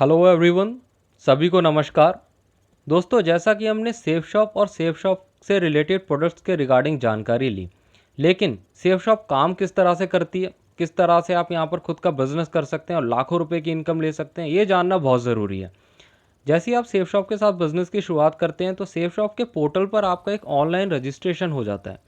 Hello everyone, सभी को नमस्कार। दोस्तों, जैसा कि हमने सेफ शॉप और सेफ शॉप से रिलेटेड प्रोडक्ट्स के रिगार्डिंग जानकारी ली, लेकिन सेफ शॉप काम किस तरह से करती है, किस तरह से आप यहाँ पर खुद का बिजनेस कर सकते हैं और लाखों रुपए की इनकम ले सकते हैं, ये जानना बहुत ज़रूरी है। जैसे ही आप सेफ शॉप के साथ बिजनेस की शुरुआत करते हैं तो सेफ शॉप के पोर्टल पर आपका एक ऑनलाइन रजिस्ट्रेशन हो जाता है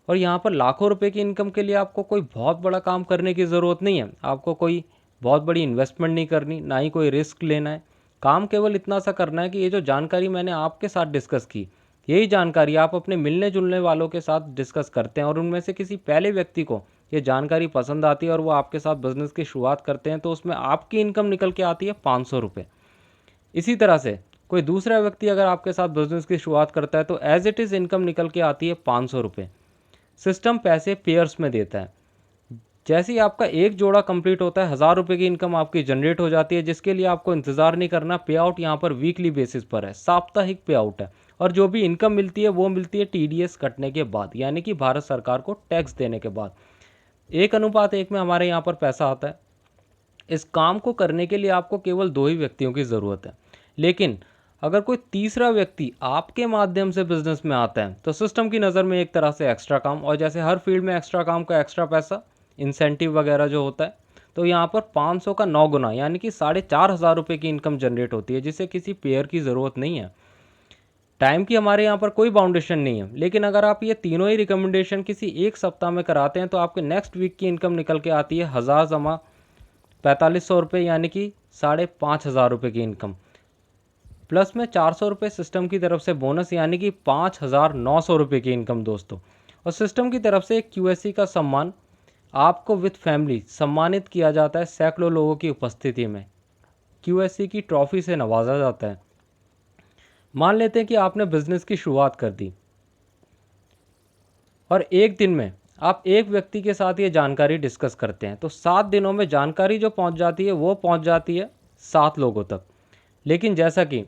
और यहाँ पर लाखों रुपए की इनकम के लिए आपको कोई बहुत बड़ा काम करने की ज़रूरत नहीं है। आपको कोई बहुत बड़ी इन्वेस्टमेंट नहीं करनी, ना ही कोई रिस्क लेना है। काम केवल इतना सा करना है कि ये जो जानकारी मैंने आपके साथ डिस्कस की, यही जानकारी आप अपने मिलने जुलने वालों के साथ डिस्कस करते हैं और उनमें से किसी पहले व्यक्ति को ये जानकारी पसंद आती है और वो आपके साथ बिजनेस की शुरुआत करते हैं, तो उसमें आपकी इनकम निकल के आती है 500 रुपये। इसी तरह से कोई दूसरा व्यक्ति अगर आपके साथ बिजनेस की शुरुआत करता है तो एज इट इज़ इनकम निकल के आती है 500 रुपये। सिस्टम पैसे पेयर्स में देता है। जैसे ही आपका एक जोड़ा कंप्लीट होता है, 1000 रुपये की इनकम आपकी जनरेट हो जाती है, जिसके लिए आपको इंतजार नहीं करना। पे आउट यहाँ पर वीकली बेसिस पर है, साप्ताहिक पे आउट है। और जो भी इनकम मिलती है वो मिलती है टीडीएस कटने के बाद, यानी कि भारत सरकार को टैक्स देने के बाद। 1:1 में हमारे यहाँ पर पैसा आता है। इस काम को करने के लिए आपको केवल 2 ही व्यक्तियों की ज़रूरत है, लेकिन अगर कोई तीसरा व्यक्ति आपके माध्यम से बिजनेस में आता है तो सिस्टम की नज़र में एक तरह से एक्स्ट्रा काम, और जैसे हर फील्ड में एक्स्ट्रा काम का एक्स्ट्रा पैसा, इंसेंटिव वगैरह जो होता है, तो यहाँ पर 500 का 9 गुना यानी कि 4500 रुपये की इनकम जनरेट होती है, जिसे किसी पेयर की ज़रूरत नहीं है। टाइम की हमारे यहाँ पर कोई बाउंडेशन नहीं है, लेकिन अगर आप ये तीनों ही रिकमेंडेशन किसी एक सप्ताह में कराते हैं तो आपके नेक्स्ट वीक की इनकम निकल के आती है 1000 जमा 4500 रुपये, यानी कि 5500 रुपये की इनकम। प्लस में 400 रुपये सिस्टम की तरफ से बोनस, यानी कि 5900 रुपये की इनकम दोस्तों। और सिस्टम की तरफ से एक क्यूएससी का सम्मान आपको विद फैमिली सम्मानित किया जाता है सैकड़ों लोगों की उपस्थिति में। क्यूएससी की ट्रॉफी से नवाजा जाता है। मान लेते हैं कि आपने बिजनेस की शुरुआत कर दी और एक दिन में आप एक व्यक्ति के साथ ये जानकारी डिस्कस करते हैं, तो 7 दिनों में जानकारी जो पहुंच जाती है वो पहुंच जाती है 7 लोगों तक। लेकिन जैसा कि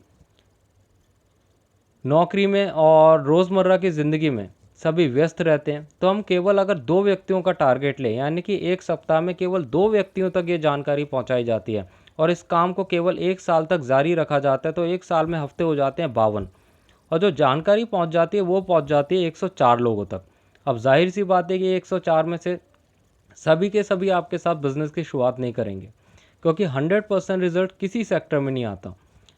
नौकरी में और रोज़मर्रा की ज़िंदगी में सभी व्यस्त रहते हैं, तो हम केवल अगर 2 व्यक्तियों का टारगेट लें, यानी कि एक सप्ताह में केवल 2 व्यक्तियों तक ये जानकारी पहुंचाई जाती है और इस काम को केवल 1 साल तक जारी रखा जाता है, तो 1 साल में हफ्ते हो जाते हैं 52। और जो जानकारी पहुंच जाती है वो पहुंच जाती है 104 लोगों तक। अब जाहिर सी बात है कि 104 में से सभी के सभी आपके साथ बिजनेस की शुरुआत नहीं करेंगे, क्योंकि 100% रिजल्ट किसी सेक्टर में नहीं आता।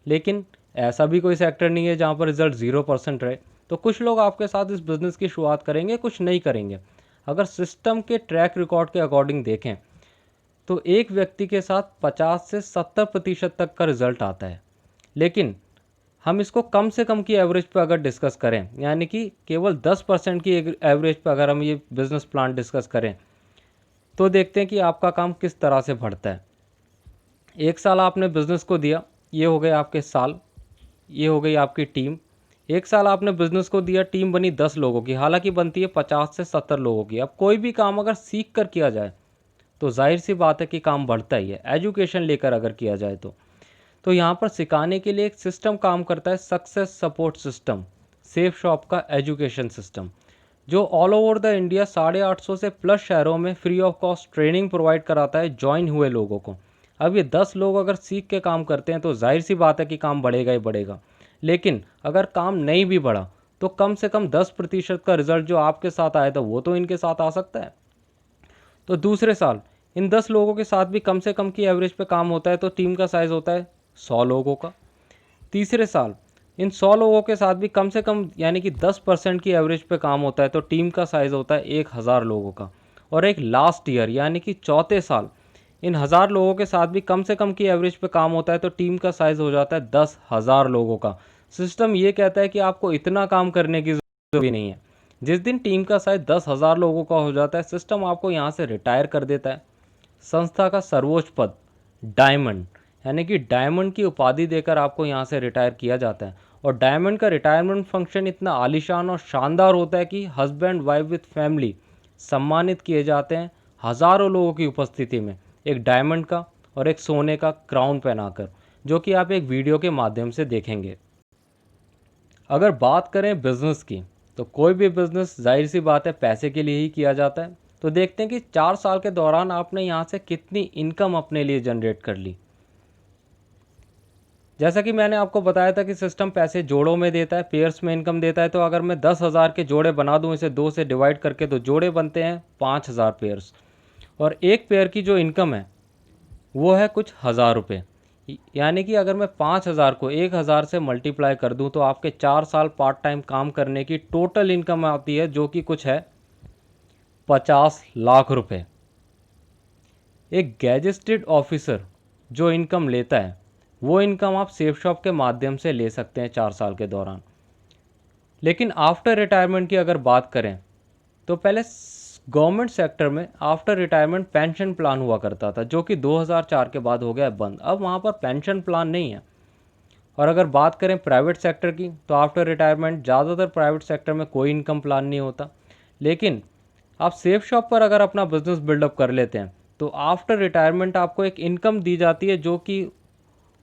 लेकिन ऐसा भी कोई सेक्टर नहीं है जहाँ पर रिजल्ट 0% रहे। तो कुछ लोग आपके साथ इस बिज़नेस की शुरुआत करेंगे, कुछ नहीं करेंगे। अगर सिस्टम के ट्रैक रिकॉर्ड के अकॉर्डिंग देखें तो एक व्यक्ति के साथ 50 से 70% तक का रिजल्ट आता है। लेकिन हम इसको कम से कम की एवरेज पे अगर डिस्कस करें, यानी कि केवल 10% की एवरेज पे अगर हम ये बिज़नेस प्लान डिस्कस करें, तो देखते हैं कि आपका काम किस तरह से बढ़ता है। 1 साल आपने बिज़नेस को दिया, ये हो गए आपके साल, ये हो गई आपकी टीम। 1 साल आपने बिज़नेस को दिया, टीम बनी 10 लोगों की, हालांकि बनती है 50 से 70 लोगों की। अब कोई भी काम अगर सीख कर किया जाए तो जाहिर सी बात है कि काम बढ़ता ही है। एजुकेशन लेकर अगर किया जाए तो यहाँ पर सिखाने के लिए एक सिस्टम काम करता है, success support system, safe shop का एजुकेशन सिस्टम, जो ऑल ओवर द इंडिया 850 से प्लस शहरों में free of cost training provide कराता है ज्वाइन हुए लोगों को। अब ये 10 लोग अगर सीख के काम करते हैं तो जाहिर सी बात है कि काम बढ़ेगा ही बढ़ेगा। लेकिन अगर काम नहीं भी बढ़ा तो कम से कम 10% का रिजल्ट जो आपके साथ आया था वो तो इनके साथ आ सकता है। तो दूसरे साल इन 10 लोगों के साथ भी कम से कम की एवरेज पे काम होता है, तो टीम का साइज़ होता है 100 लोगों का। तीसरे साल इन 100 लोगों के साथ भी कम से कम यानी कि 10% की एवरेज पे काम होता है, तो टीम का साइज़ होता है 1000 लोगों का। और एक लास्ट ईयर यानी कि चौथे साल इन 1000 लोगों के साथ भी कम से कम की एवरेज पे काम होता है, तो टीम का साइज़ हो जाता है 10,000 लोगों का। सिस्टम ये कहता है कि आपको इतना काम करने की ज़रूरत भी नहीं है। जिस दिन टीम का साइज़ 10,000 लोगों का हो जाता है, सिस्टम आपको यहाँ से रिटायर कर देता है। संस्था का सर्वोच्च पद डायमंड, यानी कि डायमंड की उपाधि देकर आपको यहाँ से रिटायर किया जाता है। और डायमंड का रिटायरमेंट फंक्शन इतना आलीशान और शानदार होता है कि हस्बैंड वाइफ विथ फैमिली सम्मानित किए जाते हैं हज़ारों लोगों की उपस्थिति में, एक डायमंड का और एक सोने का क्राउन पहनाकर, जो कि आप एक वीडियो के माध्यम से देखेंगे। अगर बात करें बिजनेस की, तो कोई भी बिजनेस जाहिर सी बात है पैसे के लिए ही किया जाता है। तो देखते हैं कि 4 साल के दौरान आपने यहाँ से कितनी इनकम अपने लिए जनरेट कर ली। जैसा कि मैंने आपको बताया था कि सिस्टम पैसे जोड़ों में देता है, पेयर्स में इनकम देता है। तो अगर मैं 10,000 के जोड़े बना दूं इसे 2 से डिवाइड करके, तो जोड़े बनते हैं 5,000 पेयर्स, और एक पेयर की जो इनकम है वो है कुछ हज़ार रुपये। यानी कि अगर मैं 5,000 को 1,000 से मल्टीप्लाई कर दूं तो आपके 4 साल पार्ट टाइम काम करने की टोटल इनकम आती है, जो कि कुछ है 50 लाख रुपए। एक गैजेटेड ऑफिसर जो इनकम लेता है वो इनकम आप सेफ शॉप के माध्यम से ले सकते हैं 4 साल के दौरान। लेकिन आफ्टर रिटायरमेंट की अगर बात करें तो पहले गवर्नमेंट सेक्टर में आफ्टर रिटायरमेंट पेंशन प्लान हुआ करता था, जो कि 2004 के बाद हो गया है बंद। अब वहाँ पर पेंशन प्लान नहीं है। और अगर बात करें प्राइवेट सेक्टर की तो आफ्टर रिटायरमेंट ज़्यादातर प्राइवेट सेक्टर में कोई इनकम प्लान नहीं होता। लेकिन आप सेफ शॉप पर अगर अपना बिजनेस बिल्डअप कर लेते हैं तो आफ्टर रिटायरमेंट आपको एक इनकम दी जाती है, जो कि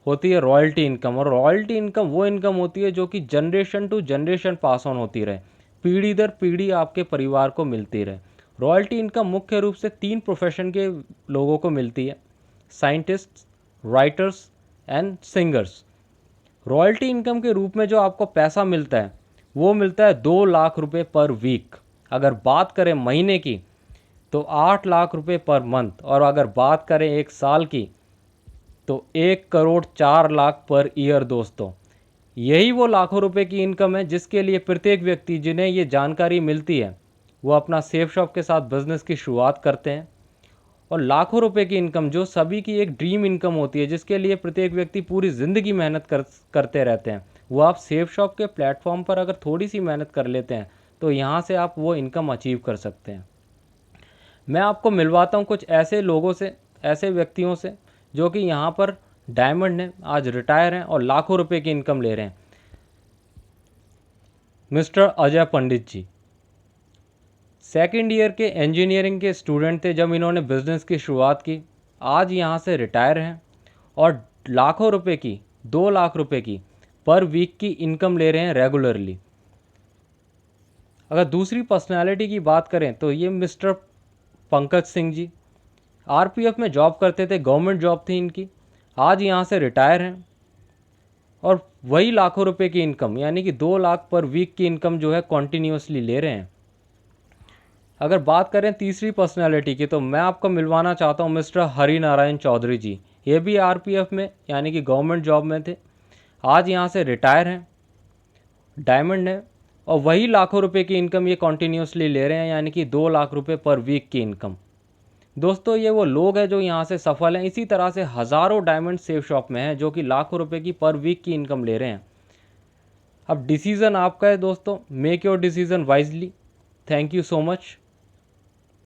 होती है रॉयल्टी इनकम। और रॉयल्टी इनकम वो इनकम होती है जो कि generation to generation pass on होती रहे, पीढ़ी दर पीढ़ी आपके परिवार को मिलती रहे। रॉयल्टी इनकम मुख्य रूप से 3 प्रोफेशन के लोगों को मिलती है: scientist, writers and singers. Royalty income के रूप में जो आपको पैसा मिलता है वो मिलता है 2 लाख रुपए पर वीक। अगर बात करें महीने की तो 8 लाख रुपए पर मंथ, और अगर बात करें एक साल की तो 1,04,00,000 पर ईयर। दोस्तों, यही वो लाखों रुपए की इनकम है जिसके लिए प्रत्येक व्यक्ति जिन्हें ये जानकारी मिलती है वो अपना सेफ शॉप के साथ बिजनेस की शुरुआत करते हैं। और लाखों रुपए की इनकम जो सभी की एक ड्रीम इनकम होती है, जिसके लिए प्रत्येक व्यक्ति पूरी ज़िंदगी मेहनत करते रहते हैं, वो आप सेफ शॉप के प्लेटफॉर्म पर अगर थोड़ी सी मेहनत कर लेते हैं तो यहाँ से आप वो इनकम अचीव कर सकते हैं। मैं आपको मिलवाता हूँ कुछ ऐसे लोगों से, ऐसे व्यक्तियों से जो कि यहाँ पर डायमंड हैं, आज रिटायर हैं और लाखों रुपए की इनकम ले रहे हैं। मिस्टर अजय पंडित जी सेकेंड ईयर के इंजीनियरिंग के स्टूडेंट थे जब इन्होंने बिजनेस की शुरुआत की। आज यहाँ से रिटायर हैं और लाखों रुपए की, 2 लाख रुपए की पर वीक की इनकम ले रहे हैं रेगुलरली। अगर दूसरी पर्सनालिटी की बात करें तो ये मिस्टर पंकज सिंह जी आरपीएफ में जॉब करते थे, गवर्नमेंट जॉब थी इनकी। आज यहाँ से रिटायर हैं और वही लाखों रुपए की इनकम यानी कि 2 लाख पर वीक की इनकम जो है कॉन्टीन्यूसली ले रहे हैं। अगर बात करें तीसरी पर्सनालिटी की तो मैं आपको मिलवाना चाहता हूँ मिस्टर हरि नारायण चौधरी जी। ये भी आरपीएफ में यानी कि गवर्नमेंट जॉब में थे, आज यहाँ से रिटायर हैं, डायमंड है, और वही लाखों रुपए की इनकम ये कॉन्टीन्यूसली ले रहे हैं यानी कि 2 लाख रुपए पर वीक की इनकम। दोस्तों, ये वो लोग हैं जो यहाँ से सफल हैं। इसी तरह से हज़ारों डायमंड सेफ शॉप में हैं जो कि लाखों रुपए की पर वीक की इनकम ले रहे हैं। अब डिसीज़न आपका है दोस्तों, make your decision wisely. Thank you so much.